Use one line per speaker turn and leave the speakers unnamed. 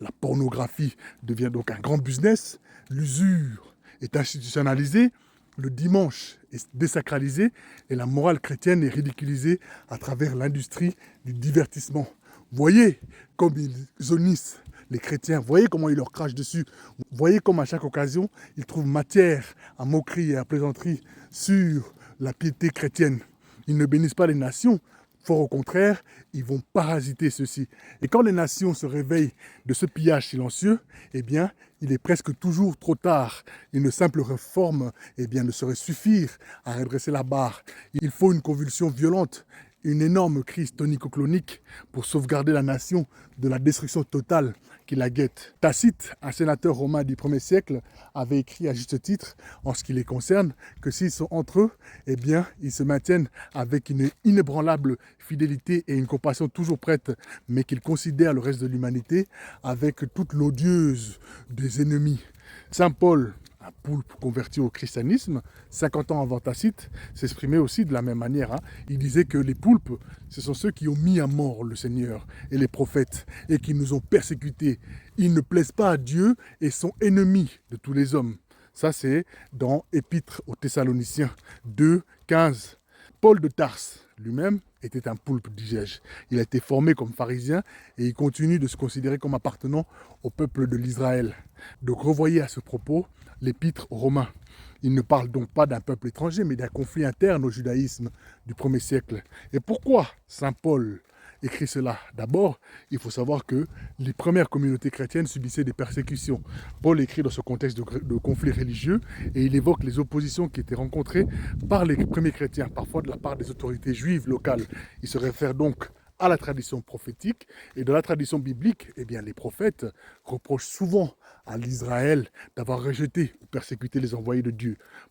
La pornographie devient donc un grand business, l'usure est institutionnalisée, le dimanche est désacralisé et la morale chrétienne est ridiculisée à travers l'industrie du divertissement. Voyez comme ils zonissent les chrétiens, voyez comment ils leur crachent dessus, voyez comme à chaque occasion, ils trouvent matière à moquerie et à plaisanterie sur la piété chrétienne. Ils ne bénissent pas les nations, fort au contraire, ils vont parasiter ceux-ci. Et quand les nations se réveillent de ce pillage silencieux, eh bien, il est presque toujours trop tard. Une simple réforme, eh bien, ne saurait suffire à redresser la barre. Il faut une convulsion violente, une énorme crise tonico-clonique pour sauvegarder la nation de la destruction totale qui la guette. Tacite, un sénateur romain du 1er siècle, avait écrit à juste titre, en ce qui les concerne, que s'ils sont entre eux, eh bien, ils se maintiennent avec une inébranlable fidélité et une compassion toujours prête, mais qu'ils considèrent le reste de l'humanité avec toute l'odieuse des ennemis. Saint Paul, un poulpe converti au christianisme, 50 ans avant Tacite, s'exprimait aussi de la même manière. Il disait que les poulpes, ce sont ceux qui ont mis à mort le Seigneur et les prophètes et qui nous ont persécutés. Ils ne plaisent pas à Dieu et sont ennemis de tous les hommes. Ça, c'est dans Épître aux Thessaloniciens 2, 15. Paul de Tarse, lui-même, était un poulpe, disais-je. Il a été formé comme pharisien et il continue de se considérer comme appartenant au peuple de l'Israël. Donc revoyez à ce propos l'épître aux Romains. Il ne parle donc pas d'un peuple étranger, mais d'un conflit interne au judaïsme du 1er siècle. Et pourquoi Saint Paul écrit cela? D'abord, il faut savoir que les premières communautés chrétiennes subissaient des persécutions. Paul écrit dans ce contexte de conflit religieux et il évoque les oppositions qui étaient rencontrées par les premiers chrétiens, parfois de la part des autorités juives locales. Il se réfère donc à la tradition prophétique. Et dans la tradition biblique, eh bien, les prophètes reprochent souvent à l'Israël d'avoir rejeté ou persécuté les envoyés de Dieu.